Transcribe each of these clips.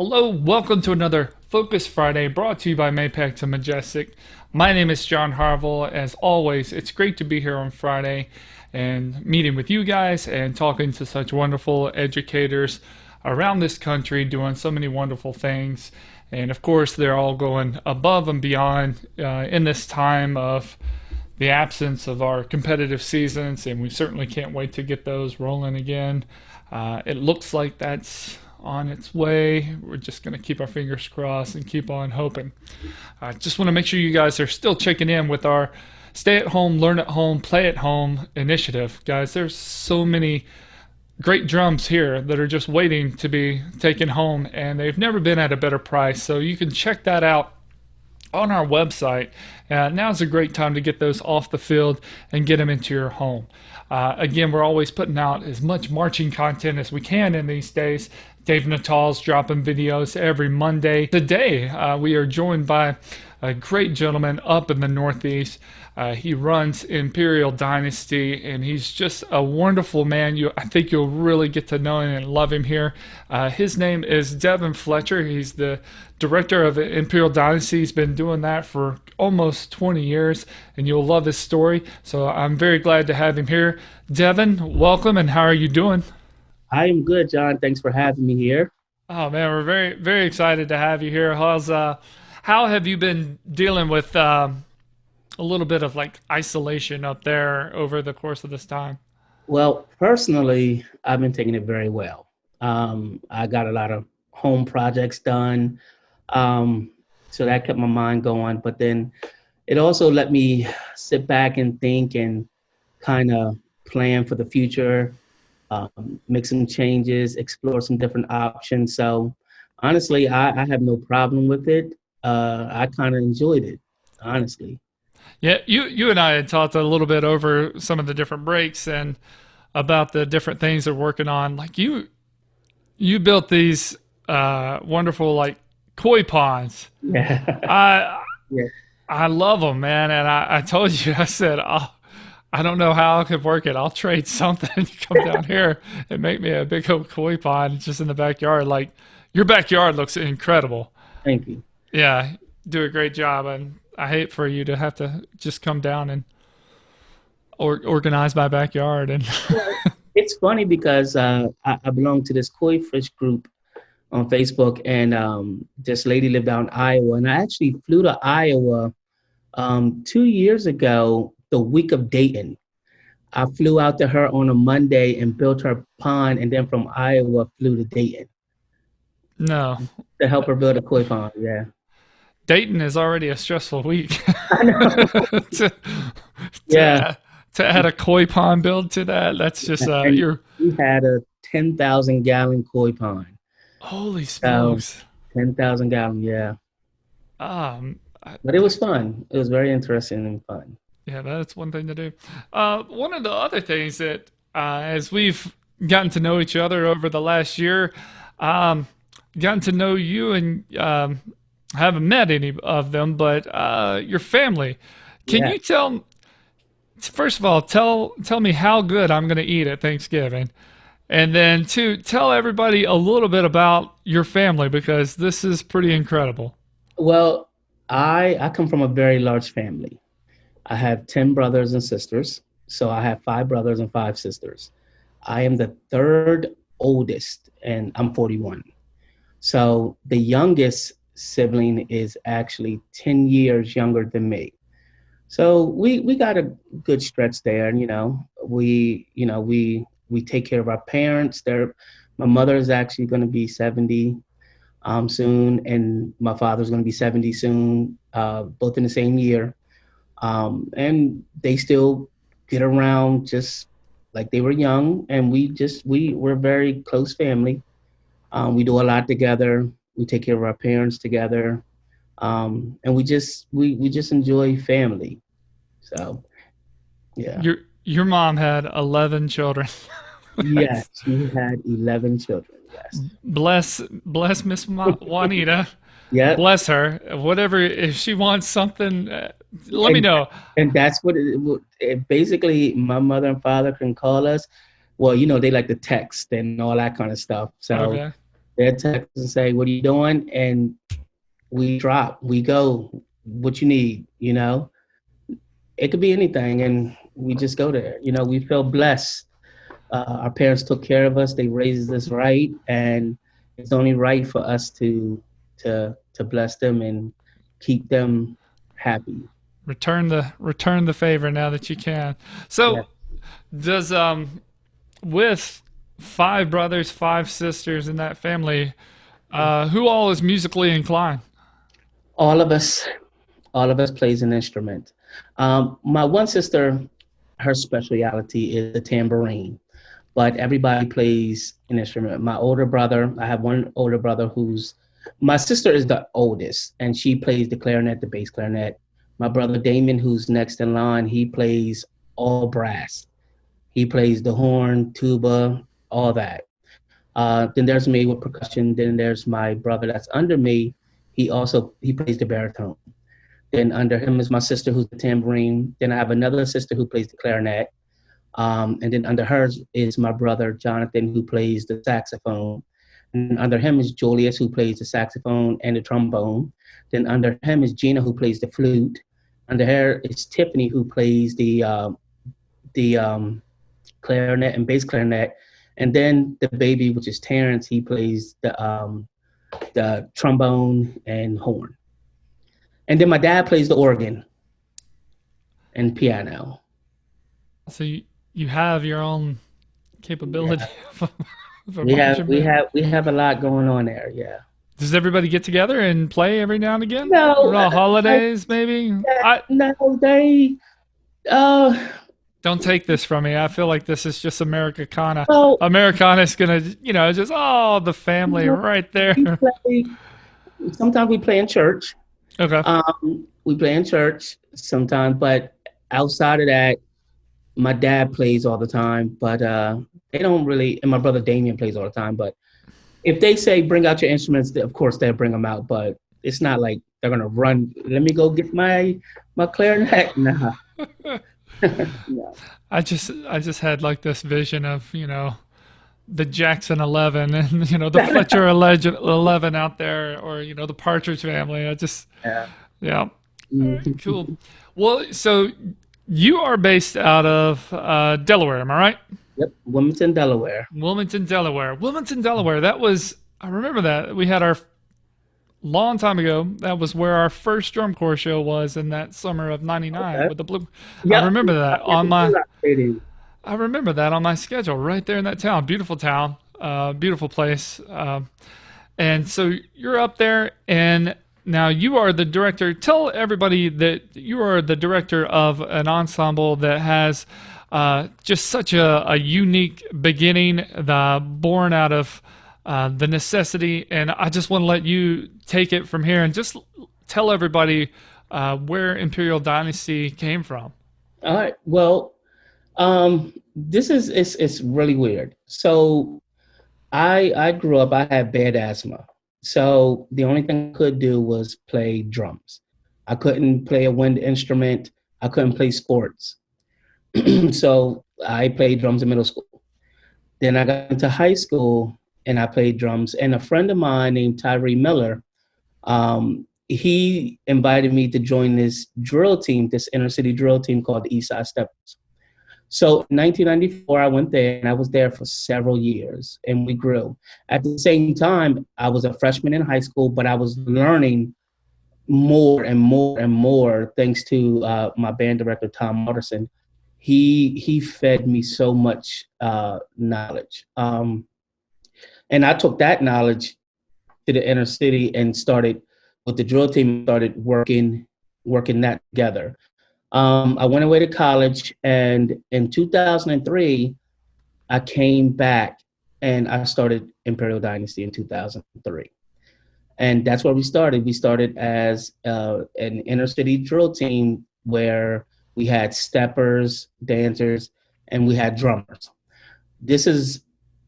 Hello, welcome to another Focus Friday brought to you by Maypac to Majestic. My name is John Harville. As always, it's great to be here on Friday and meeting with you guys and talking to such wonderful educators around this country doing so many wonderful things. And of course, they're all going above and beyond in this time of the absence of our competitive seasons, and we certainly can't wait to get those rolling again. It looks like that's on its way. We're just going to keep our fingers crossed and keep on hoping. I just want to make sure you guys are still checking in with our Stay at Home, Learn at Home, Play at Home initiative. Guys, there's so many great drums here that are just waiting to be taken home, and they've never been at a better price. So you can check that out on our website. Now's a great time to get those off the field and get them into your home. Again, we're always putting out as much marching content as we can in these days. Dave Natal's dropping videos every Monday. Today, we are joined by a great gentleman up in the Northeast. He runs Imperial Dynasty, and he's just a wonderful man. I think you'll really get to know him and love him here. His name is Devin Fletcher. He's the director of Imperial Dynasty. He's been doing that for almost 20 years, and you'll love his story. So I'm very glad to have him here. Devin, welcome, and how are you doing? I am good, John. Thanks for having me here. Oh man, we're very, very excited to have you here. How have you been dealing with a little bit of like isolation up there over the course of this time? Well, personally, I've been taking it very well. I got a lot of home projects done, so that kept my mind going. But then it also let me sit back and think and kind of plan for the future, make some changes, explore some different options. So honestly, I have no problem with it. I kind of enjoyed it, honestly. Yeah, you and I had talked a little bit over some of the different breaks and about the different things they're working on. Like you built these wonderful like koi ponds. Yeah. I Yeah. I love them, man. And I told you, I said, oh, I don't know how I could work it. I'll trade something. You come down here and make me a big old koi pond just in the backyard. Like your backyard looks incredible. Thank you. Yeah, do a great job. And I hate for you to have to just come down and organize my backyard. And Well, it's funny because I belong to this koi fish group on Facebook, and this lady lived out in Iowa, and I actually flew to Iowa 2 years ago, the week of Dayton. I flew out to her on a Monday and built her pond, and then from Iowa flew to Dayton no, to help her build a koi pond. Yeah, Dayton is already a stressful week. I know. to, Yeah, to add a koi pond build to that, that's just and you're we had a 10,000-gallon koi pond. holy So smokes. 10,000 gallon, yeah. Um, But it was fun. It was very interesting and fun. Yeah, that's one thing to do. One of the other things that, as we've gotten to know each other over the last year, um, gotten to know you and haven't met any of them, but your family. Can Yeah. you tell, first of all, tell me how good I'm going to eat at Thanksgiving, and then two, tell everybody a little bit about your family because this is pretty incredible. Well, I come from a very large family. I have 10 brothers and sisters. So I have five brothers and five sisters. I am the third oldest, and I'm 41. So the youngest sibling is actually 10 years younger than me. So we got a good stretch there, and we take care of our parents. My mother is actually going to be 70 soon, and my father's going to be 70 soon, both in the same year. And they still get around just like they were young, and we're a very close family. We do a lot together. We take care of our parents together, and we just enjoy family. So yeah, Your mom had 11 children. yeah, she had 11 children. Yes, Bless Miss Juanita. yeah, Bless her. Whatever, if she wants something, let me and know. and that's what basically my mother and father can call us. Well, they like to text and all that kind of stuff. So Okay. They text and say, "What are you doing?" And we drop, we go. What you need, you know? It could be anything, and we just go there. You know, we feel blessed. Our parents took care of us. They raised us right, and it's only right for us to bless them and keep them happy. Return the favor now that you can. Yeah. So does with five brothers, five sisters in that family, who all is musically inclined? All of us, all of us plays an instrument. My one sister, her specialty is the tambourine, but everybody plays an instrument. My older brother, I have one older brother who's, my sister is the oldest, and she plays the clarinet, the bass clarinet. My brother Damon, who's next in line, he plays all brass. He plays the horn, tuba, all that. Then there's me with percussion. Then there's my brother that's under me. He plays the baritone. Then under him is my sister who's the tambourine. Then I have another sister who plays the clarinet. And then under hers is my brother Jonathan who plays the saxophone. And under him is Julius who plays the saxophone and the trombone. Then under him is Gina who plays the flute. Under her is Tiffany who plays the clarinet and bass clarinet. And then the baby, which is Terrence, he plays the trombone and horn. And then my dad plays the organ and piano. So you have your own capability Yeah, of a marching band. we have a lot going on there. Yeah. Does everybody get together and play every now and again? No, Around I, holidays, maybe? I no, they. Uh, don't take this from me. I feel like this is just Americana. well, Americana's gonna, just the you family know, right we there. play. Sometimes we play in church. Okay. We play in church sometimes, but outside of that, my dad plays all the time. But they don't really. And my brother Damien plays all the time. But if they say bring out your instruments, of course they'll bring them out. But it's not like they're gonna run. Let me go get my clarinet. Nah. No. I just had like this vision of the Jackson 11 and the Fletcher 11 out there, or the Partridge Family. I just Yeah. yeah. All right, Mhm. cool. Well, so you are based out of Delaware, am I right? Yep. Wilmington, Delaware. Wilmington, Delaware. Wilmington, Delaware. That was, I remember that. We had our long time ago. That was where our first drum corps show was in that summer of '99 Okay. with the blue. I Yep. remember that on my Stadium. I remember that on my schedule right there in that town. Beautiful town, beautiful place. And so you're up there, and now you are the director. Tell everybody that you are the director of an ensemble that has just such a unique beginning, born out of the necessity. And I just want to let you take it from here and just tell everybody where Imperial Dynasty came from. All right. Well, this is it's really weird. So I grew up. I had bad asthma, so the only thing I could do was play drums. I couldn't play a wind instrument. I couldn't play sports. So I played drums in middle school. Then I got into high school and I played drums. And a friend of mine named Tyree Miller, he invited me to join this drill team, this inner city drill team called the Eastside Steppers. So in 1994, I went there and I was there for several years and we grew. At the same time, I was a freshman in high school, but I was learning more and more and more thanks to my band director, Tom Alderson. He fed me so much knowledge. And I took that knowledge to the inner city and started with the drill team, started working that together. I went away to college, and in 2003, I came back and I started Imperial Dynasty in 2003. And that's where we started. We started as an inner city drill team where we had steppers, dancers, and we had drummers. This is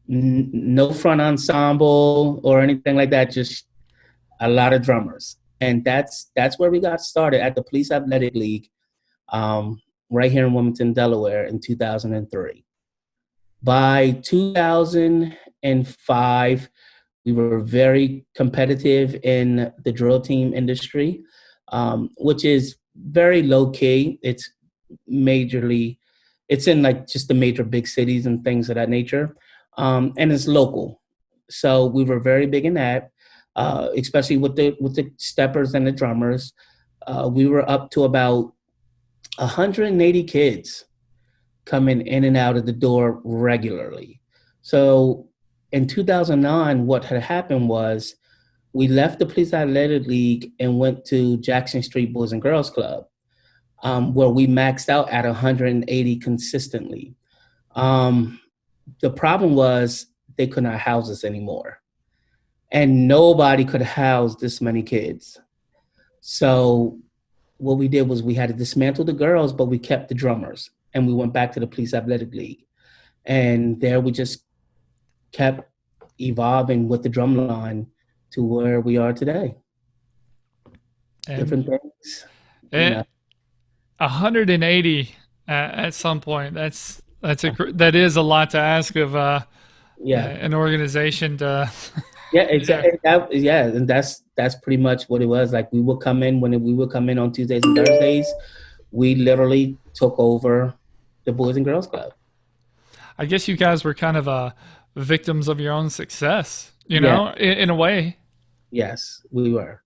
no front ensemble or anything like that, just a lot of drummers. And that's where we got started at the Police Athletic League, um, right here in Wilmington, Delaware, in 2003. By 2005, We were very competitive in the drill team industry, which is very low key. Majorly, it's in like just the major big cities and things of that nature, and it's local. So we were very big in that, especially with the steppers and the drummers. We were up to about 180 kids coming in and out of the door regularly. So in 2009, what had happened was we left the Police Athletic League and went to Jackson Street Boys and Girls Club, where we maxed out at 180 consistently. Um, the problem was they could not house us anymore, and nobody could house this many kids. So what we did was we had to dismantle the girls, but we kept the drummers, and we went back to the Police Athletic League. And there we just kept evolving with the Drumline to where we are today. And, Different things, you and know. 180 at some point. That is a lot to ask of Yeah, an organization to. yeah, Yeah, exactly. Yeah, and that's pretty much what it was. Like we would come in on Tuesdays and Thursdays. We literally took over the Boys and Girls Club. I guess you guys were kind of victims of your own success, Yeah, in a way. yes, we were.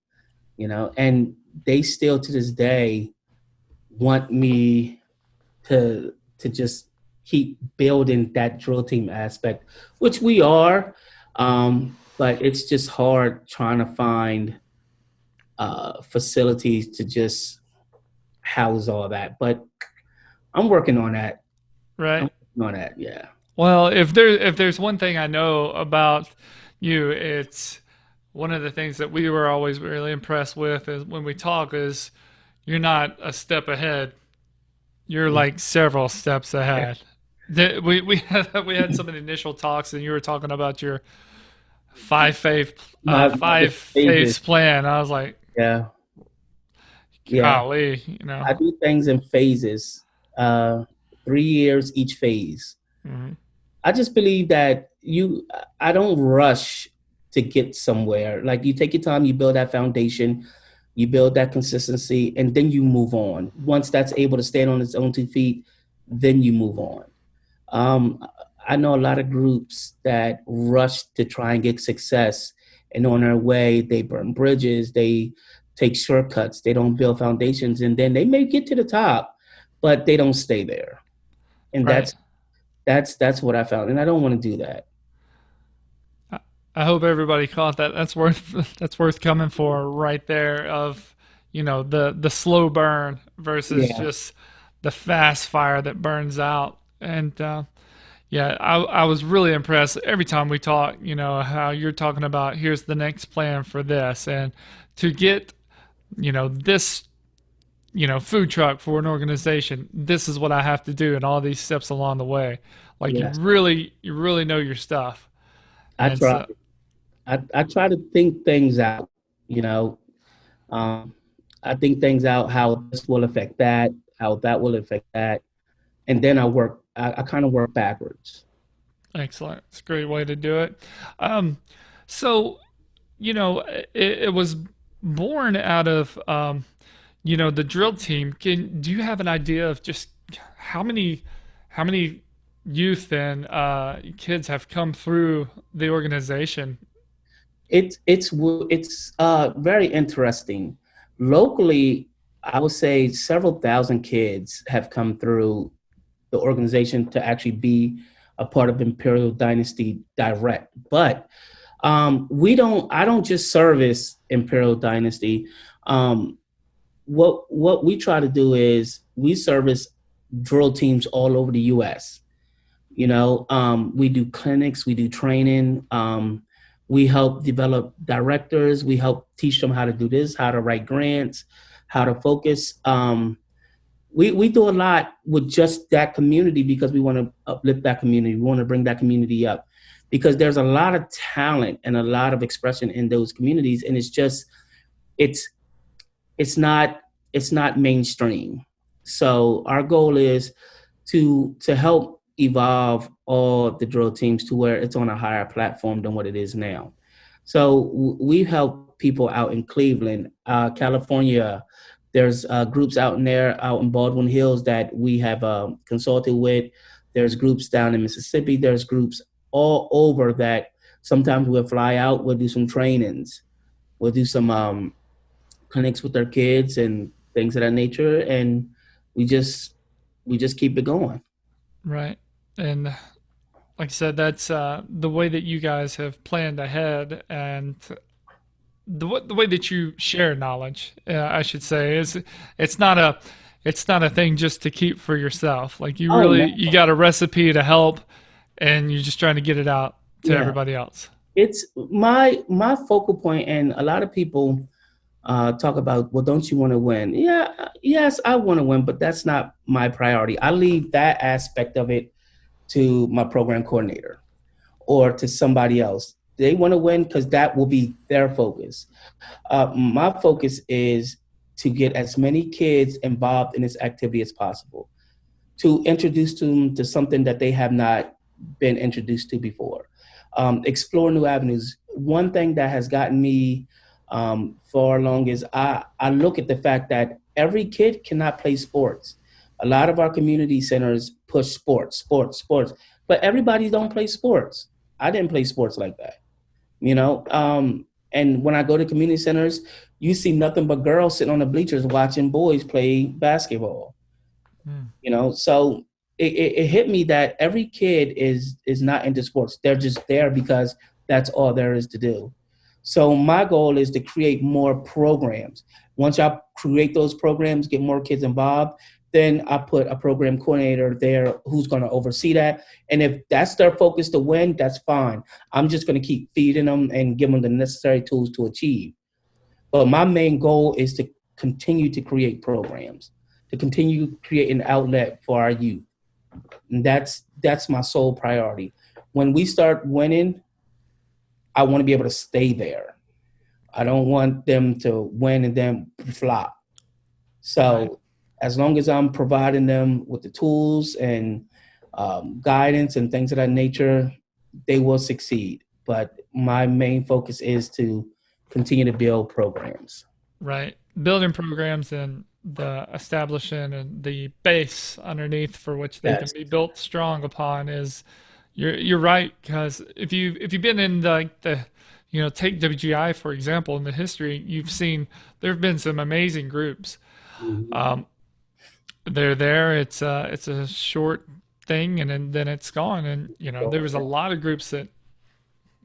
And they still to this day want me to just keep building that drill team aspect, which we are. But it's just hard trying to find facilities to just house all that. But I'm working on that. I'm Right. working on that. Yeah. Well, if there's one thing I know about you, it's one of the things that we were always really impressed with is when we talk is you're not a step ahead. You're Yeah. like several steps ahead. We had some initial talks, and you were talking about your My five phase phases. plan. I was like, Yeah. Yeah. golly. I do things in phases. Uh, 3 years each phase. Mhm. I just believe that I don't rush to get somewhere. Like you take your time, you build that foundation, you build that consistency, and then you move on. Once that's able to stand on its own 2 feet, then you move on. Um, I know a lot of groups that rush to try and get success, and on their way, they burn bridges, they take shortcuts, they don't build foundations, and then they may get to the top, but they don't stay there. And Right. that's what I found, and I don't want to do that. I I hope everybody caught that. That's worth coming for right there. Of the slow burn versus Yeah, just the fast fire that burns out. And yeah, I was really impressed every time we talk. How you're talking about here's the next plan for this, and to get this food truck for an organization. This is what I have to do, and all these steps along the way. Like yes. you really know your stuff, I and try. so I try to think things out. You know, um, I think things out how this will affect that, how that will affect that, and then I work. I kind of work backwards. excellent. It's a great way to do it. Um, so it was born out of the drill team. Do you have an idea of just how many how many youth and kids have come through the organization? It's very interesting. Locally, I would say several thousand kids have come through the organization to actually be a part of Imperial Dynasty direct. But we don't. I don't just service Imperial Dynasty. Um, what we try to do is we service drill teams all over the U.S. We do clinics, we do training. We help develop directors. We help teach them how to do this, how to write grants, how to focus. We do a lot with just that community because we want to uplift that community. We want to bring that community up because there's a lot of talent and a lot of expression in those communities, and it's it's not it's not mainstream. So our goal is to help evolve all the drill teams to where it's on a higher platform than what it is now. So we help people out in Cleveland, California. There's groups out in there, out in Baldwin Hills that we have consulted with. There's groups down in Mississippi. There's groups all over that sometimes we'll fly out, we'll do some trainings, we'll do some clinics with their kids and things of that nature. And we just, we just keep it going. Right. And like I said, that's the way that you guys have planned ahead, and the way that you share knowledge, I should say, is it's not a it's not a thing just to keep for yourself. Like you Oh, really no. you got a recipe to help, and you're just trying to get it out to Yeah. everybody else. It's my focal point, and a lot of people talk about, well, don't you want to win? Yeah, yes, I want to win, but that's not my priority. I leave that aspect of it to my program coordinator or to somebody else. They want to win because that will be their focus. My focus is to get as many kids involved in this activity as possible, to introduce them to something that they have not been introduced to before. Explore new avenues. One thing that has gotten me far along is I look at the fact that every kid cannot play sports. A lot of our community centers push sports, but everybody don't play sports. I didn't play sports like that, you know. And when I go to community centers, you see nothing but girls sitting on the bleachers watching boys play basketball, Mm, you know. So it hit me that every kid is not into sports. They're just there because that's all there is to do. So my goal is to create more programs. Once I create those programs, get more kids involved, then I put a program coordinator there who's going to oversee that. And if that's their focus to win, that's fine. I'm just going to keep feeding them and give them the necessary tools to achieve. But my main goal is to continue to create programs, to continue to create an outlet for our youth. And that's my sole priority. When we start winning, I want to be able to stay there. I don't want them to win and then flop. right. So as long as I'm providing them with the tools and guidance and things of that nature, they will succeed. But my main focus is to continue to build programs. Right. Building programs and the establishing and the base underneath for which they can Yes. be built strong upon is you're right, because if you've been in the take WGI for example, in the history you've seen there have been some amazing groups. Mhm. Um, they're there. It's a short thing, and then it's gone. And there was a lot of groups that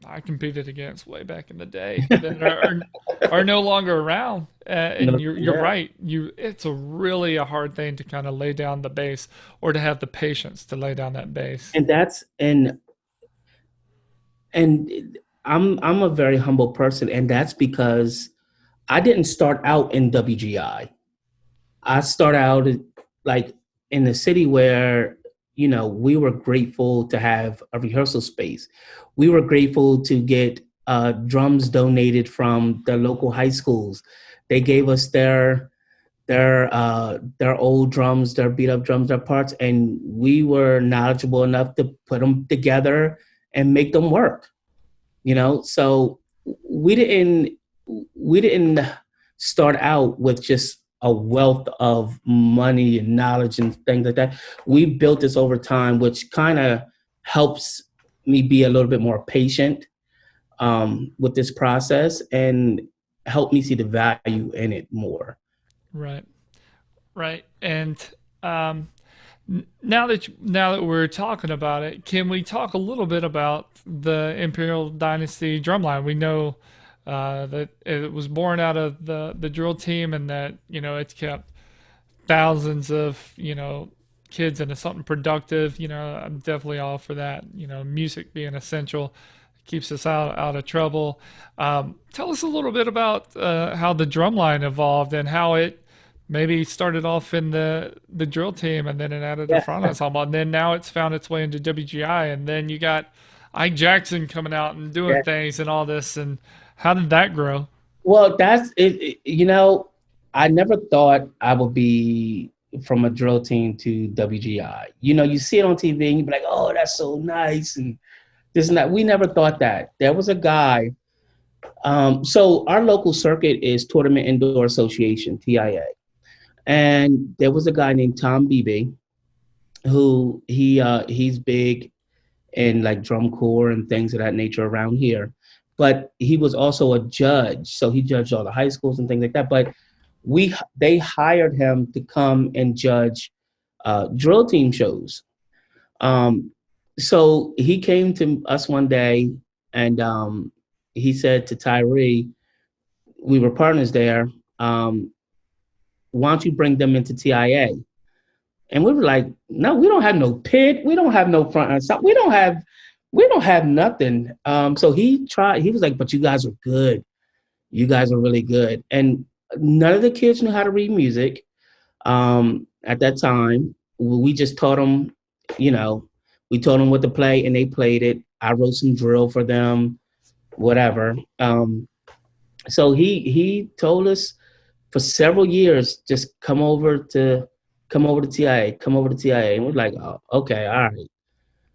I competed against way back in the day that are no longer around. And No, you're yeah. right. It's a really a hard thing to kind of lay down the base, or to have the patience to lay down that base. And that's and I'm a very humble person, and that's because I didn't start out in WGI. I started out like in the city where, we were grateful to have a rehearsal space. We were grateful to get drums donated from the local high schools. They gave us their old drums, their beat up drums, their parts, and we were knowledgeable enough to put them together and make them work. So we didn't we didn't start out with just a wealth of money and knowledge and things like that. We built this over time, which kind of helps me be a little bit more patient with this process and help me see the value in it more. Right. Right. And um, now that we're talking about it, can we talk a little bit about the Imperial Dynasty Drumline? We know that it was born out of the drill team, and that it's kept thousands of kids into something productive. I'm definitely all for that. Music being essential keeps us out of trouble. Tell us a little bit about how the drumline evolved, and how it maybe started off in the drill team, and then it added the Yeah. front ensemble, and then now it's found its way into WGI, and then you got Ike Jackson coming out and doing Yeah. things and all this. And how did that grow? Well, that's it. I never thought I would be from a drill team to WGI. You see it on TV and you be like, oh, that's so nice. And this and that. We never thought that. There was a guy So our local circuit is Tournament Indoor Association, TIA. And there was a guy named Tom Beebe who he's big in like drum corps and things of that nature around here. But he was also a judge, so he judged all the high schools and things like that. But they hired him to come and judge drill team shows. Um, so he came to us one day and he said to Tyree, we were partners there. Um, why don't you bring them into TIA? And we were like, no, we don't have no pit. We don't have no front end. We don't have nothing. So he tried, he was like, but you guys are good. You guys are really good. And none of the kids knew how to read music. At that time, we just taught them, you know, we told them what to play and they played it. I wrote some drill for them, whatever. So he told us for several years, just come over to TIA, come over to TIA. And we're like, oh, okay, all right.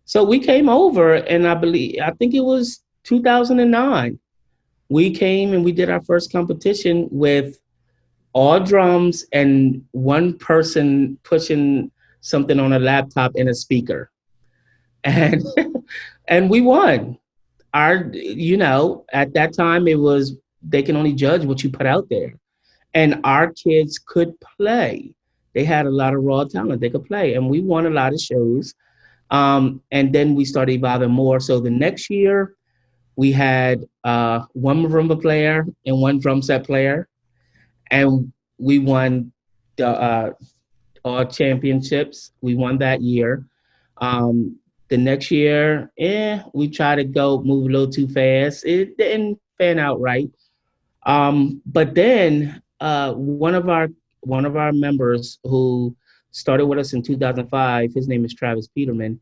So we came over and I think it was 2009. We came and we did our first competition with all drums and one person pushing something on a laptop and a speaker. And and we won. At that time it was they can only judge what you put out there. And our kids could play. They had a lot of raw talent. They could play, and we won a lot of shows. And then we started evolving more. So the next year, we had one marimba player and one drum set player, and we won the all championships. We won that year. The next year, we tried to go move a little too fast. It didn't pan out right. But then one of our members who started with us in 2005, his name is Travis Peterman.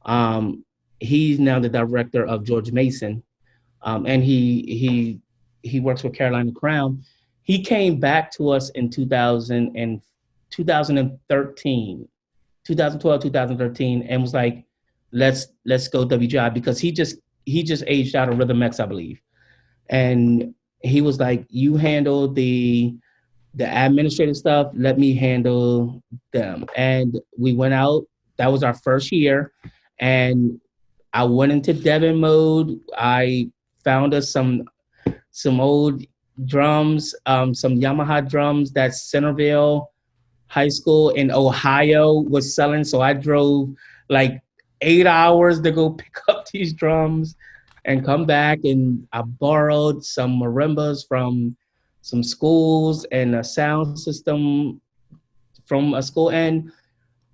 Um, he's now the director of George Mason, and he works for Carolina Crown. He came back to us in 2013, 2012, 2013, and was like, let's go WGI because he just aged out of Rhythm X, I believe. And he was like, you handle the administrative stuff, let me handle them. And we went out. That was our first year. And I went into Devin mode. I found us some old drums, some Yamaha drums that Centerville High School in Ohio was selling. So I drove like 8 hours to go pick up these drums and come back. And I borrowed some marimbas from some schools and a sound system from a school. And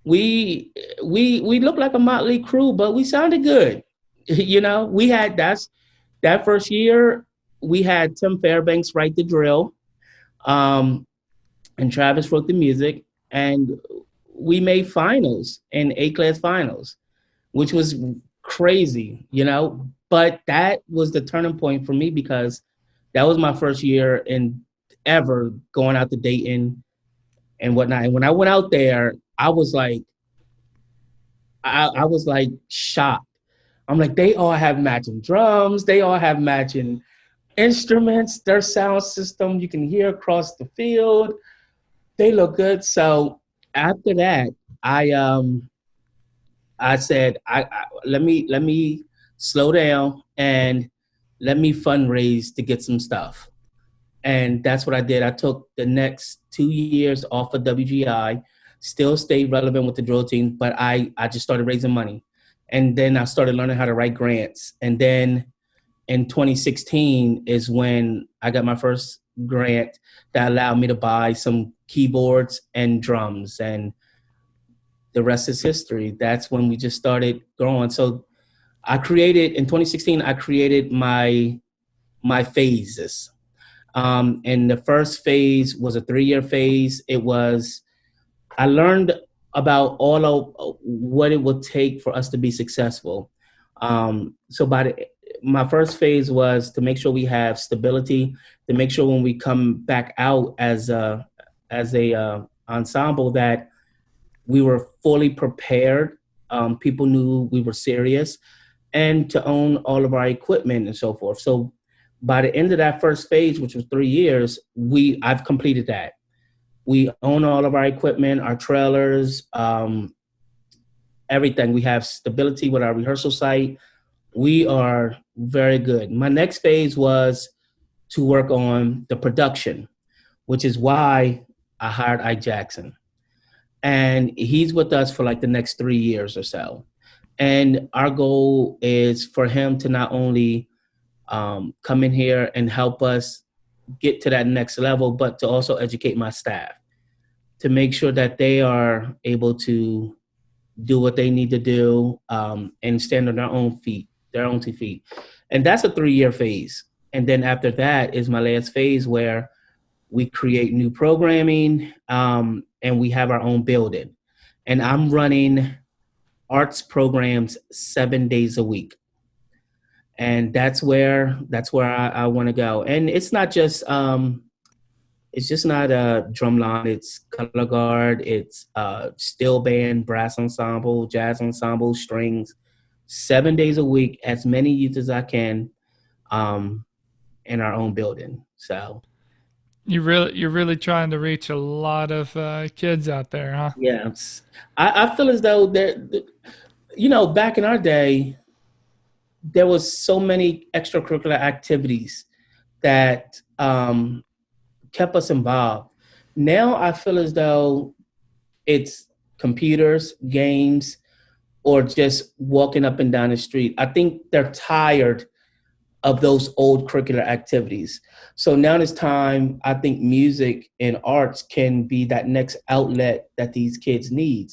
we looked like a motley crew, but we sounded good. We had that first year, we had Tim Fairbanks write the drill, um, and Travis wrote the music, and we made finals in A-class finals, which was crazy. But that was the turning point for me because that was my first year in ever going out to Dayton and whatnot. And when I went out there, I was like shocked. I'm like, they all have matching drums, they all have matching instruments, their sound system you can hear across the field. They look good. So after that, I I said, let me slow down and let me fundraise to get some stuff. And that's what I did. I took the next 2 years off of WGI, still stayed relevant with the drill team, but I just started raising money. And then I started learning how to write grants. And then in 2016 is when I got my first grant that allowed me to buy some keyboards and drums. And the rest is history. That's when we just started growing. So in 2016, I created my phases. And the first phase was a 3-year phase. I learned about all of what it would take for us to be successful. So my first phase was to make sure we have stability, to make sure when we come back out as a ensemble that we were fully prepared. People knew we were serious, and to own all of our equipment and so forth. So by the end of that first phase, which was 3 years, I've completed that. We own all of our equipment, our trailers, everything. We have stability with our rehearsal site. We are very good. My next phase was to work on the production, which is why I hired Ike Jackson. And he's with us for like the next 3 years or so. And our goal is for him to not only come in here and help us get to that next level, but to also educate my staff to make sure that they are able to do what they need to do, and stand on their own 2 feet. And that's a 3-year phase. And then after that is my last phase where we create new programming, and we have our own building. And I'm running arts programs 7 days a week. And that's where I want to go. And it's not just not a drumline. It's color guard. It's steel band, brass ensemble, jazz ensemble, strings. 7 days a week, as many youth as I can, in our own building. So You're really trying to reach a lot of kids out there, huh? yeah, I feel as though back in our day, there was so many extracurricular activities that kept us involved. Now I feel as though it's computers, games, or just walking up and down the street. I think they're tired of those old curricular activities. So now it's time, I think music and arts can be that next outlet that these kids need.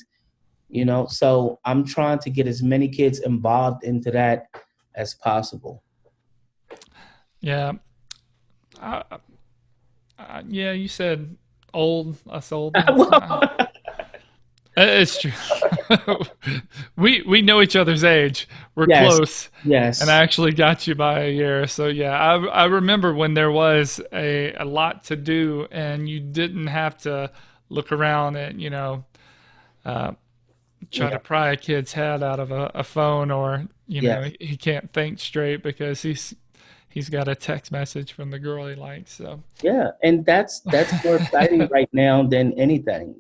So I'm trying to get as many kids involved into that as possible. Yeah. Uh, yeah, you said old, us old ones. It's true. we know each other's age. We're Yes, close, and I yes, actually got you by a year. So yeah, I remember when there was a lot to do, and you didn't have to look around and uh, try to yeah, pry a kid's head out of a phone, or yes, he can't think straight because he's got a text message from the girl he likes. So yeah. And that's more exciting right now than anything.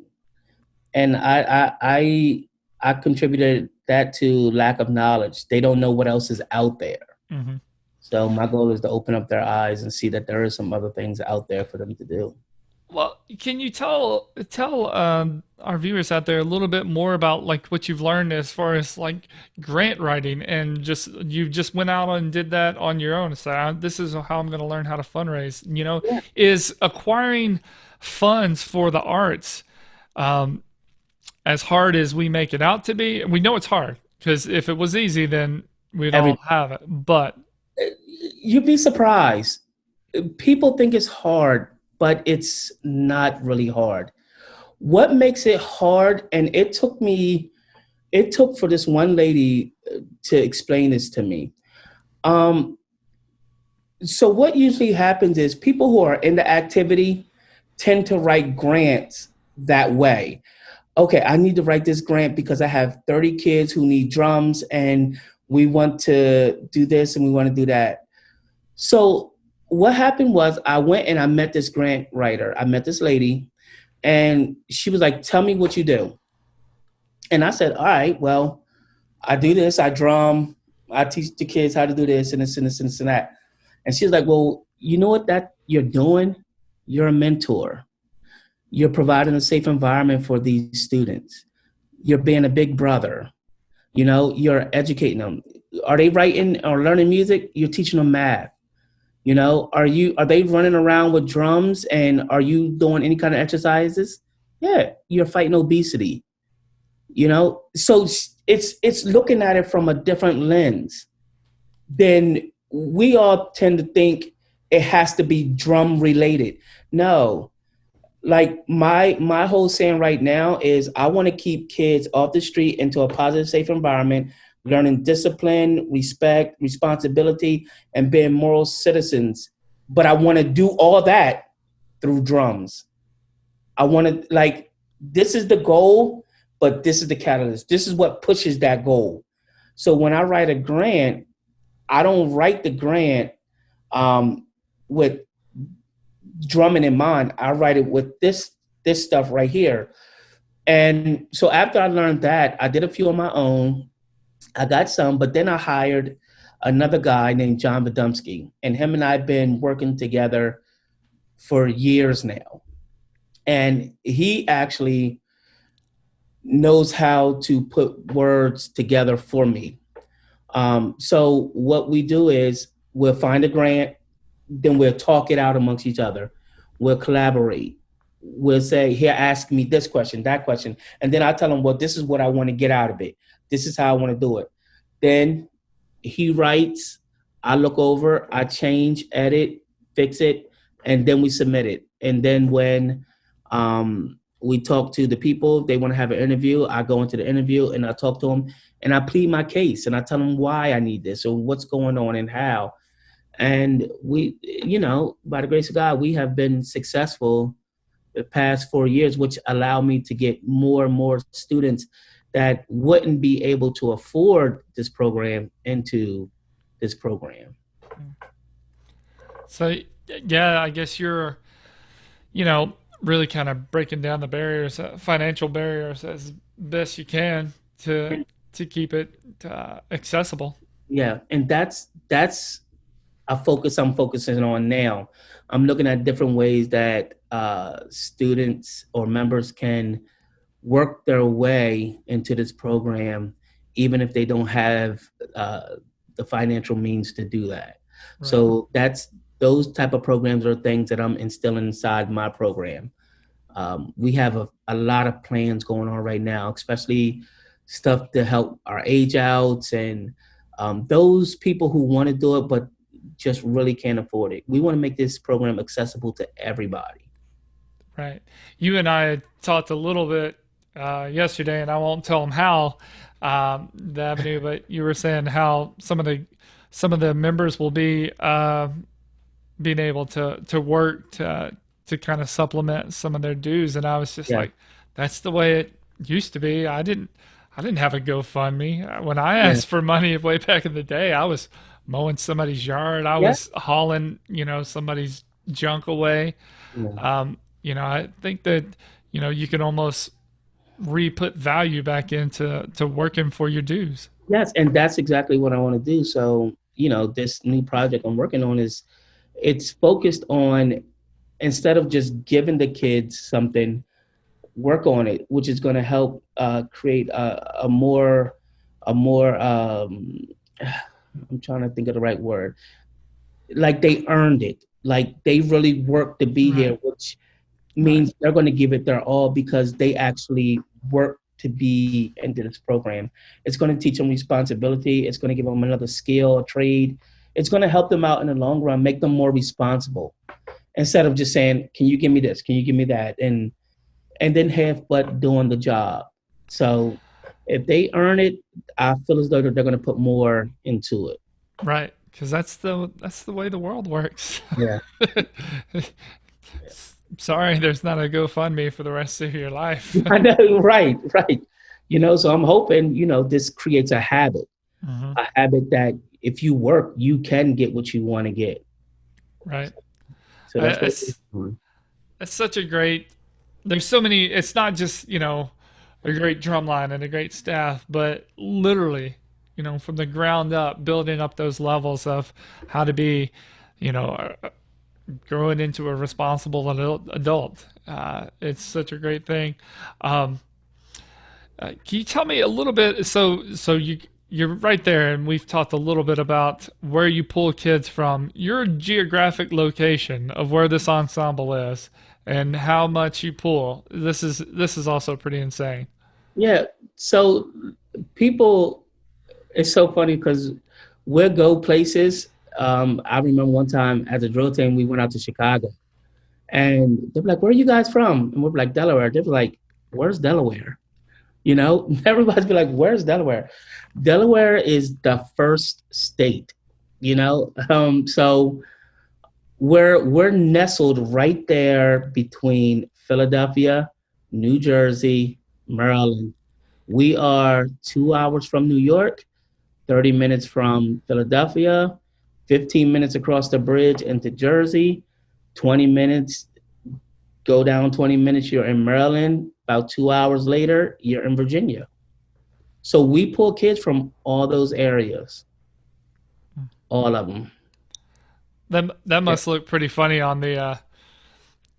And I contributed that to lack of knowledge. They don't know what else is out there. Mhm. So my goal is to open up their eyes and see that there is some other things out there for them to do. Well, can you tell our viewers out there a little bit more about like what you've learned as far as like grant writing, and just you just went out and did that on your own? So this is how I'm going to learn how to fundraise. Yeah. Is acquiring funds for the arts um, as hard as we make it out to be? We know it's hard because if it was easy, then we'd all Every have it. But You'd be surprised. People think it's hard, but it's not really hard. What makes it hard, and it took for this one lady to explain this to me. Um, so what usually happens is people who are in the activity tend to write grants that way. Okay, I need to write this grant because I have 30 kids who need drums and we want to do this and we want to do that. So what happened was I went and I met this grant writer. I met this lady and she was like, tell me what you do. And I said, all right, well, I do this, I drum, I teach the kids how to do this and this and this and this and that. And she's like, well, you know what that you're doing? You're a mentor. You're providing a safe environment for these students. You're being a big brother. You're educating them. Are they writing or learning music? You're teaching them math. Are they running around with drums and are you doing any kind of exercises? Yeah, you're fighting obesity. So it's looking at it from a different lens. Then we all tend to think it has to be drum related. No, like my whole saying right now is I want to keep kids off the street into a positive, safe environment, learning discipline, respect, responsibility, and being moral citizens. But I want to do all that through drums. I want to this is the goal, but this is the catalyst. This is what pushes that goal. So when I write a grant, I don't write the grant um, with drumming in mind. I write it with this stuff right here. And so after I learned that, I did a few on my own. I got some, but then I hired another guy named John Vidomsky, and him and I have been working together for years now. And he actually knows how to put words together for me. So what we do is we'll find a grant, then we'll talk it out amongst each other. We'll collaborate. We'll say, here, ask me this question, that question. And then I tell him, well, this is what I want to get out of it. This is how I want to do it. Then he writes, I look over, I change, edit, fix it, and then we submit it. And then when we talk to the people, they want to have an interview, I go into the interview and I talk to them and I plead my case and I tell them why I need this or what's going on and how. And we, by the grace of God, we have been successful the past 4 years, which allowed me to get more and more students that wouldn't be able to afford this program into this program. So, yeah, I guess you're, really kind of breaking down the barriers, financial barriers, as best you can to keep it accessible. Yeah, and that's a focus I'm focusing on now. I'm looking at different ways that students or members can work their way into this program, even if they don't have the financial means to do that. Right. So those type of programs are things that I'm instilling inside my program. We have a lot of plans going on right now, especially stuff to help our age outs and those people who want to do it but just really can't afford it. We want to make this program accessible to everybody. Right. You and I had talked a little bit yesterday, and I won't tell them how the avenue, but you were saying how some of the members will be being able to work to kind of supplement some of their dues, and I was just Yeah, like, that's the way it used to be. I didn't have a GoFundMe when I yeah, asked for money way back in the day. I was mowing somebody's yard. I yeah, was hauling somebody's junk away. yeah. I think that you can almost re-put value back into working for your dues. Yes, and that's exactly what I want to do. So, this new project I'm working on it's focused on instead of just giving the kids something, work on it, which is going to help create a more I'm trying to think of the right word, like they earned it, like they really worked to be here, Right, which right, means they're going to give it their all because they actually work to be into this program. It's going to teach them responsibility. It's going to give them another skill, a trade. It's going to help them out in the long run, make them more responsible instead of just saying, "Can you give me this? Can you give me that?" and then half but doing the job. So if they earn it, I feel as though they're going to put more into it. right. Because that's the way the world works. Yeah. Sorry, there's not a GoFundMe for the rest of your life. I know, right, right. So I'm hoping, this creates Hmm. a habit that if you work, you can get what you want to get. Right. So I, that's what we're it's doing. it's such a great. There's so many. It's not just a great drum line and a great staff, but literally, from the ground up, building up those levels of how to be, growing into a responsible adult. It's such a great thing. Um, can you tell me a little bit? So you're right there, and we've talked a little bit about where you pull kids from, your geographic location of where this ensemble is, and how much you pull. This is also pretty insane. Yeah. So people, it's so funny because we'll go places. I remember one time as a drill team, we went out to Chicago and they're like, "Where are you guys from?" And we're like, "Delaware." They're like, "Where's Delaware?" Everybody's be like, "Where's Delaware?" Delaware is the first state, so we're nestled right there between Philadelphia, New Jersey, Maryland. We are 2 hours from New York, 30 minutes from Philadelphia, 15 minutes across the bridge into Jersey, 20 minutes, go down 20 minutes, you're in Maryland. About 2 hours later, you're in Virginia. So we pull kids from all those areas, all of them. That Yeah. must look pretty funny on the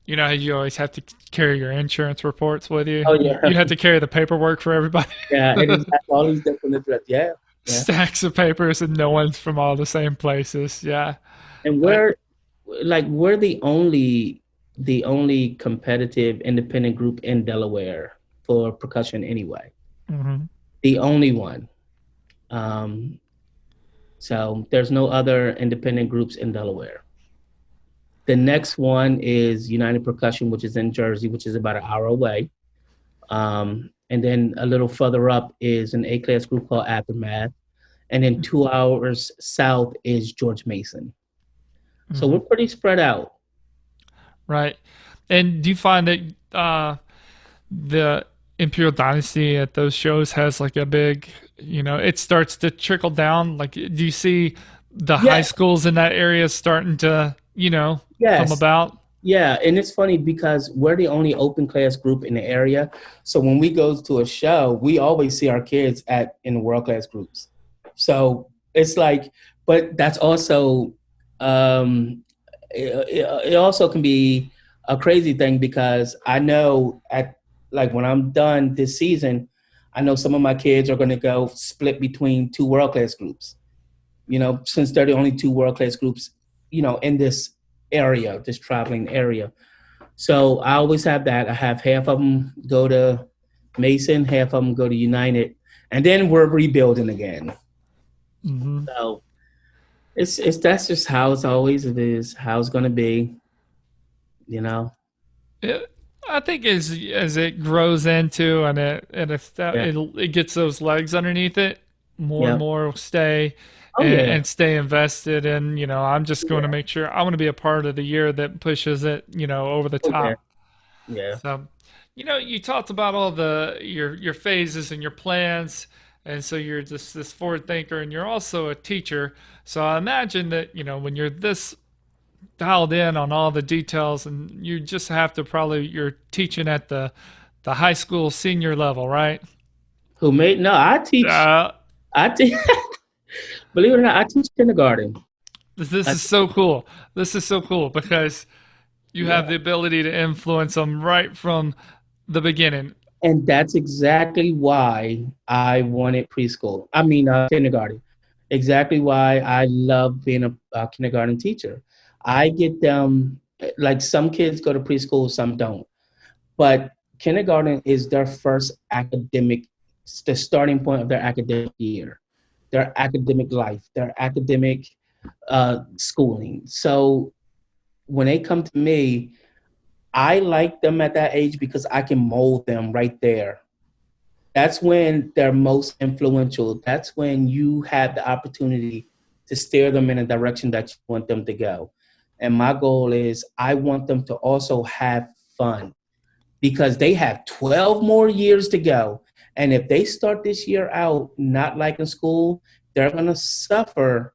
you know how you always have to carry your insurance reports with you. Oh You yeah, have to carry the paperwork for everybody. yeah, and it's got all these different addresses. Yeah, yeah. Stacks of papers and no one's from all the same places. Yeah. And I, we're the only competitive independent group in Delaware for percussion anyway. mhm. The only one. Um, so there's no other independent groups in Delaware. The next one is United Percussion, which is in Jersey, which is about an hour away. And then a little further up is an A class group called Aftermath. And then 2 hours south is George Mason. So we're Mhm. pretty spread out. Right. And do you find that the Imperial Dynasty at those shows has like a big, it starts to trickle down? Like, do you see the high Yeah, schools in that area starting to, come yes. about? Yeah, and it's funny because we're the only open class group in the area. So when we go to a show, we always see our kids at in the world class groups. So it's like, but that's also, it also can be a crazy thing because I know at like when I'm done this season, I know some of my kids are going to go split between two world class groups. Since they're the only two world class groups, in this area, this traveling area. So I always have that. I have half of them go to Mason, half of them go to United, and then we're rebuilding again. Hmm. So it's that's just how it's always it is, how it's gonna be, you know. It, I think as it grows into and if that Yeah, it gets those legs underneath it, more and yeah. more will stay Oh yeah, and stay invested. And I'm just going to yeah, make sure I want to be a part of the year that pushes it, over the oh yeah, top. yeah. So, you talked about all the your phases and your plans, and so you're just this forward thinker, and you're also a teacher. So I imagine that when you're this dialed in on all the details, and you just have to probably you're teaching at the high school senior level, right? Who made no? I teach. Uh, I teach. Believe it or not, I teach kindergarten. this I, is so cool. This is so cool because you yeah, have the ability to influence them right from the beginning. and that's exactly why I wanted preschool. I mean, kindergarten. Exactly why I love being a kindergarten teacher. I get them, like some kids go to preschool, some don't. But kindergarten is their first academic, the starting point of their academic year, their academic life, their academic schooling. So when they come to me, I like them at that age because I can mold them right there. That's when they're most influential. That's when you have the opportunity to steer them in a direction that you want them to go. And my goal is I want them to also have fun because they have 12 more years to go. And if they start this year out not liking school, they're going to suffer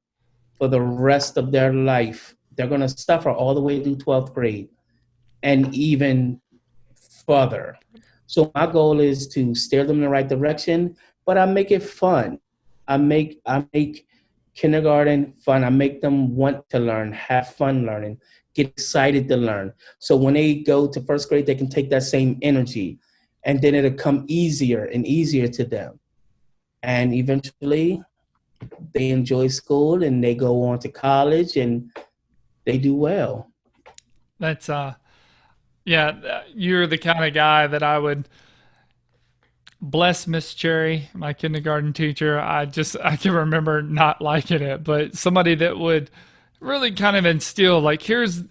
for the rest of their life. They're going to suffer all the way through 12th grade and even further. So my goal is to steer them in the right direction, but I make it fun. I make kindergarten fun. I make them want to learn, have fun learning, get excited to learn. So when they go to first grade, they can take that same energy, and then it'll come easier and easier to them. And eventually, they enjoy school and they go on to college and they do well. That's yeah, you're the kind of guy that I would bless Miss Cherry, my kindergarten teacher. I can remember not liking it, but somebody that would really kind of instill like here's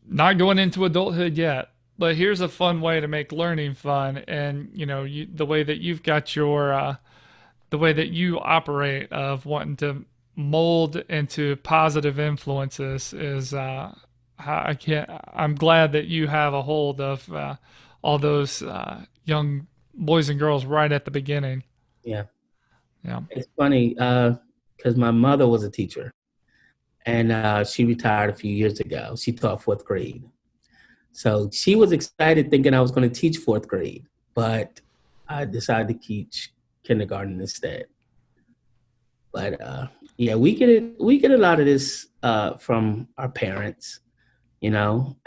not going into adulthood yet, but here's a fun way to make learning fun, and the way that you've got your the way that you operate of wanting to mold into positive influences is I can't. I'm glad that you have a hold of all those young boys and girls right at the beginning. Yeah, Yeah. it's funny because my mother was a teacher. and she retired a few years ago. She taught fourth grade. So she was excited thinking I was going to teach fourth grade, but I decided to teach kindergarten instead. But yeah, we get a lot of this from our parents, you know,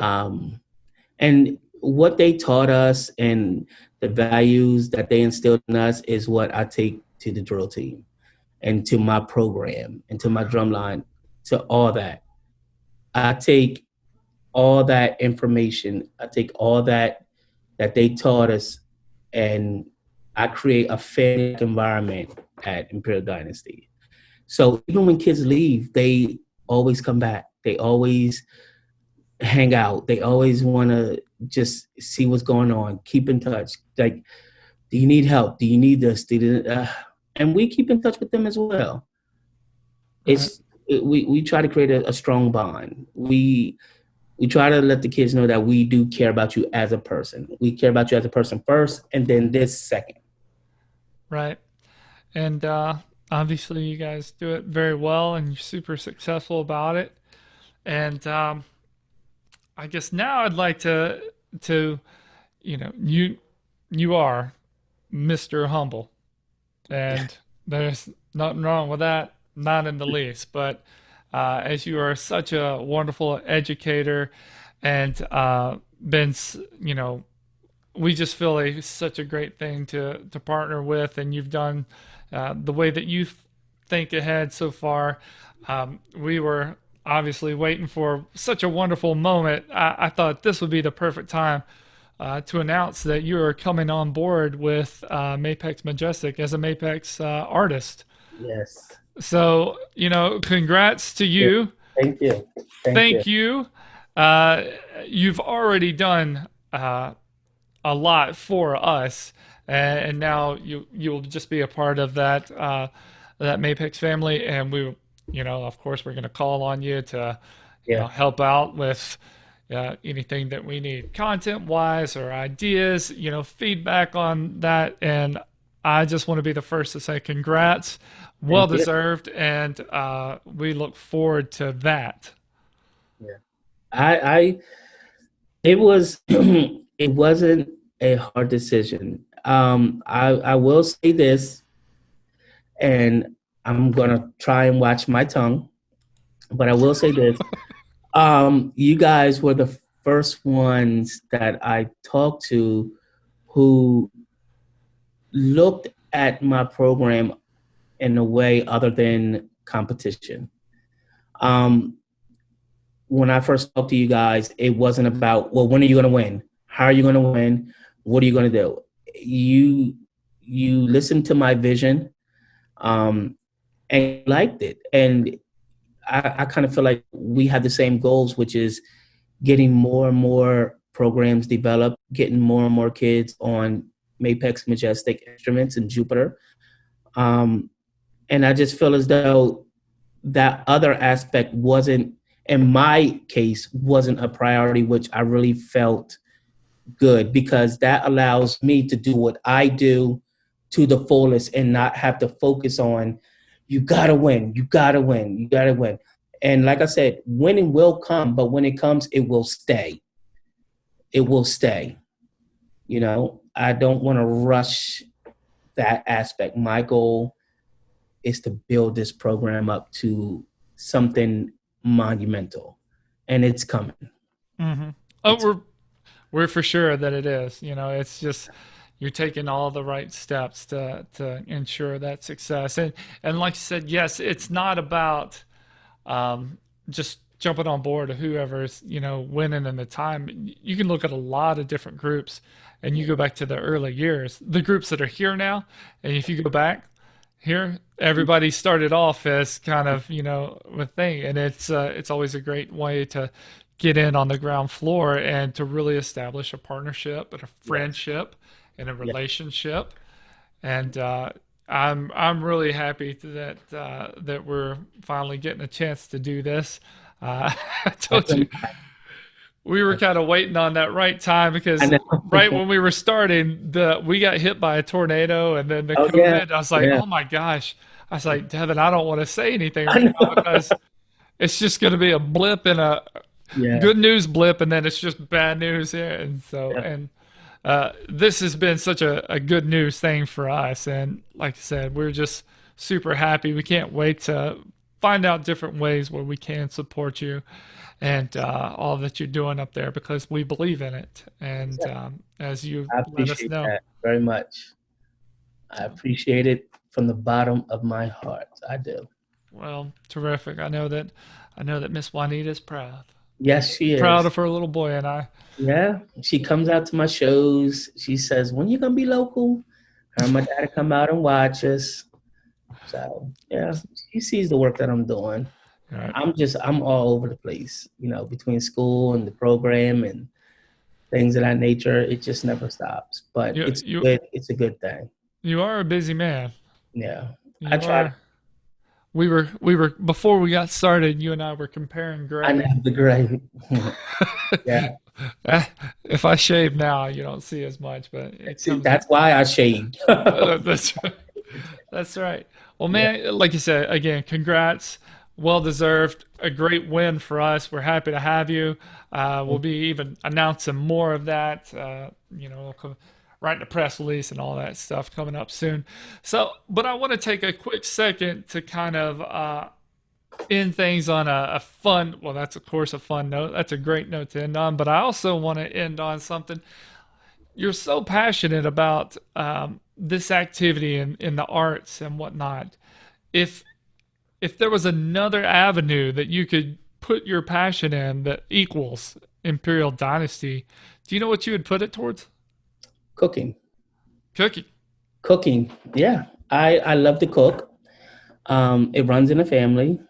and what they taught us and the values that they instilled in us is what I take to the drill team and to my program and to my drumline, to all that. I take all that information, I take all that they taught us, and I create a family environment at Imperial Dynasty. So even when kids leave, they always come back. They always hang out. They always want to just see what's going on, keep in touch. Like, do you need help? Do you need this? And we keep in touch with them as well. Right. We try to create a strong bond. We try to let the kids know that we do care about you as a person. We care about you as a person first, and then this second. Right. And obviously, you guys do it very well, and you're super successful about it. And I guess now I'd like to you are Mr. Humble, and there's nothing wrong with that, not in the least. But as you are such a wonderful educator, and we just feel like such a great thing to partner with, and you've done the way that you think ahead so far. We were obviously waiting for such a wonderful moment. I thought this would be the perfect time to announce that you are coming on board with Mapex Majestic as a Mapex artist. Yes. So, congrats to Yeah. you. Thank you. Thank you. Thank you. Uh, you've already done a lot for us, and now you'll just be a part of that Mapex family, and of course, we're going to call on you to Yeah. help out with anything that we need, content wise or ideas, feedback on that. And I just want to be the first to say congrats, well Thank you. deserved, and we look forward to that. Yeah. I it was it wasn't a hard decision. I will say this, and I'm gonna try and watch my tongue, but I will say this. You guys were the first ones that I talked to who looked at my program in a way other than competition. Um, when I first talked to you guys, it wasn't about, well, when are you going to win? How are you going to win? What are you going to do? You listened to my vision, um, and liked it. And I kind of feel like we have the same goals, which is getting more and more programs developed, getting more and more kids on Mapex Majestic instruments and Jupiter. Um, and I just feel as though that other aspect wasn't, in my case, wasn't a priority, which I really felt good, because that allows me to do what I do to the fullest and not have to focus on, you gotta win, you gotta win, you gotta win. And like I said, winning will come, but when it comes, it will stay. It will stay. I don't want to rush that aspect. My goal is to build this program up to something monumental, and it's coming. Hmm. Oh, It's we're for sure that it is. It's just you're taking all the right steps to ensure that success. And like you said, yes, it's not about just jumping on board of whoever's winning in the time. You can look at a lot of different groups, and you go back to the early years, the groups that are here now, and if you go back here, everybody started off as kind of a thing, and it's always a great way to get in on the ground floor and to really establish a partnership and a yes, friendship and a yes. relationship. And I'm really happy that we're finally getting a chance to do this. I That's told you we were kind of waiting on that right time, I because know. right when we were starting, the we got hit by a tornado and then the Oh yeah, COVID. I was like, yeah. oh my gosh. I was like, Devin, I don't want to say anything I right now know. because it's just going to be a blip and a Yeah. good news blip, and then it's just bad news here. And so, Yeah. and this has been such a good news thing for us. And like I said, we're just super happy. We can't wait to find out different ways where we can support you and all that you're doing up there because we believe in it. And as you I let us appreciate know, that very much. I appreciate it from the bottom of my heart. I do. well, terrific. I know that Miss Juanita's proud. Yes, she Proud is. of her little boy and I. Yeah. She comes out to my shows. She says, "When you gonna be local?" Her and my dad come out and watch us. So yeah, she sees the work that I'm doing. All right. I'm all over the place, between school and the program and things of that nature. It just never stops. But You it's you good. It's a good thing. you are a busy man. Yeah. I You try to are. We were before we got started. You and I were comparing I gray. have the gray. Yeah. If I shave now, you don't see as much, but it See, comes. that's why I shaved. That's that's right. Well, Yeah. man, like you said, again, congrats. Well deserved. A great win for us. We're happy to have you. We'll be even announcing more of that. Writing a press release and all that stuff coming up soon. So, but I want to take a quick second to kind of end things on a fun. Well, that's of course a fun note. That's a great note to end on. But I also want to end on something. You're so passionate about this activity in the arts and whatnot. If if there was another avenue that you could put your passion in that equals Imperial Dynasty, do you know what you would put it towards? Cooking. Cooking. Cooking. Yeah. I love to cook. It runs in the family.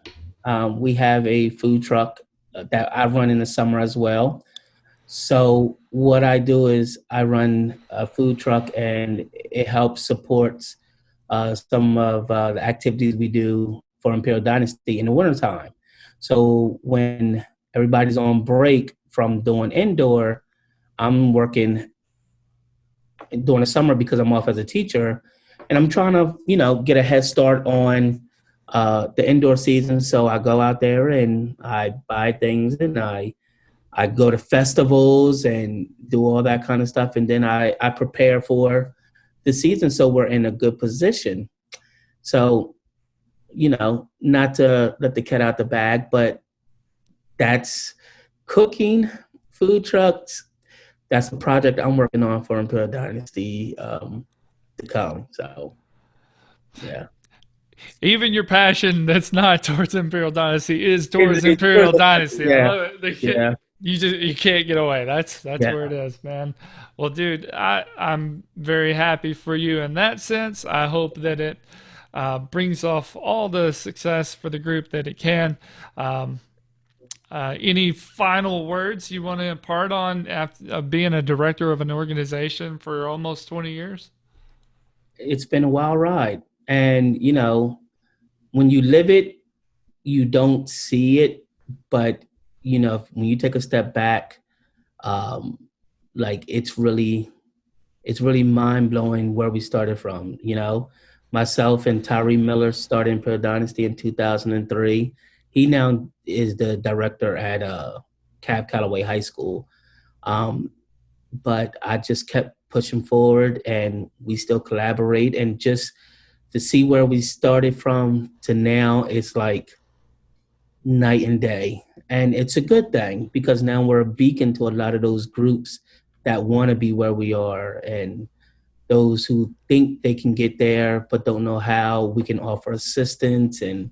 We have a food truck that I run in the summer as well. So what I do is I run a food truck, and it helps supports some of the activities we do for Imperial Dynasty in the wintertime. So when everybody's on break from doing indoor, I'm working during the summer because I'm off as a teacher, and I'm trying to, get a head start on the indoor season. So I go out there and I buy things, and I go to festivals and do all that kind of stuff, and then I prepare for the season so we're in a good position. So, not to let the cat out the bag, but that's cooking, food trucks. That's the project I'm working on for Imperial Dynasty to come. So, yeah. Even your passion that's not towards Imperial Dynasty is towards Imperial Dynasty. I Yeah, love it. yeah, You can't get away. That's yeah. where it is, man. Well, dude, I'm very happy for you in that sense. I hope that it brings off all the success for the group that it can. Um, any final words you want to impart on after, being a director of an organization for almost 20 years? It's been a wild ride. And, when you live it, you don't see it. But, when you take a step back, um, like it's really mind blowing where we started from. Myself and Tyree Miller started in Imperial Dynasty in 2003. He now is the director at Cab Calloway High School. Um, but I just kept pushing forward, and we still collaborate. And just to see where we started from to now, it's like night and day. And it's a good thing because now we're a beacon to a lot of those groups that want to be where we are, and those who think they can get there but don't know how. We can offer assistance and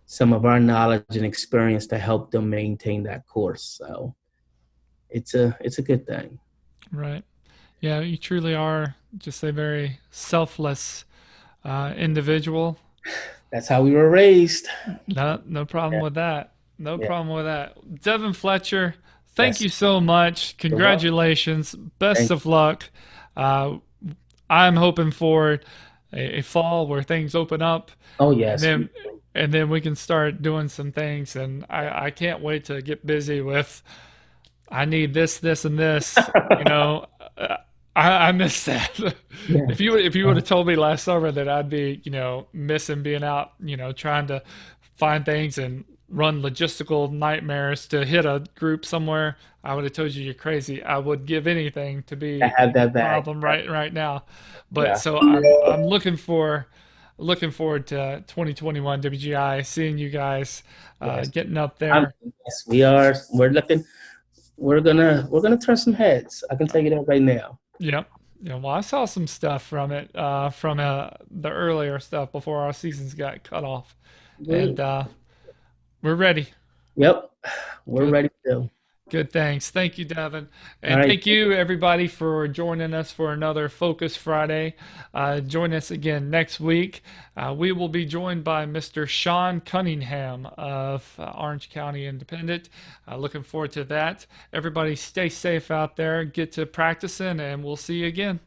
some of our knowledge and experience to help them maintain that course. So it's a good thing. Right. Yeah, you truly are just a very selfless individual. That's how we were raised. No problem Yeah, with that. No yeah, problem with that. Devin Fletcher, thank yes. you so much. You're welcome. Congratulations. Best Thank of luck. Uh, I'm hoping for a fall where things open up, you. Oh and yes. then we can start doing some things. And I can't wait to get busy with. I need this, this, and this. You know, uh, I miss that. Yeah. If you would Uh, have told me last summer that I'd be, missing being out, trying to find things and run logistical nightmares to hit a group somewhere, I would have told you you're crazy. I would give anything to I be have in that back. problem right now. But Yeah. so I'm looking forward to 2021 WGI, seeing you guys Yes. getting up I'm, there. yes, we are. We're looking. We're gonna turn some heads. I can tell you that right now. Yep. Yeah, well, I saw some stuff from it, from the earlier stuff before our seasons got cut off, and Great. we're ready. Yep. We're Good, ready to. good. Thanks. Thank you, Devin, All and right. thank you everybody for joining us for another Focus Friday. Join us again next week. We will be joined by Mr. Sean Cunningham of Orange County Independent. Looking forward to that. Everybody, stay safe out there. Get to practicing, and we'll see you again.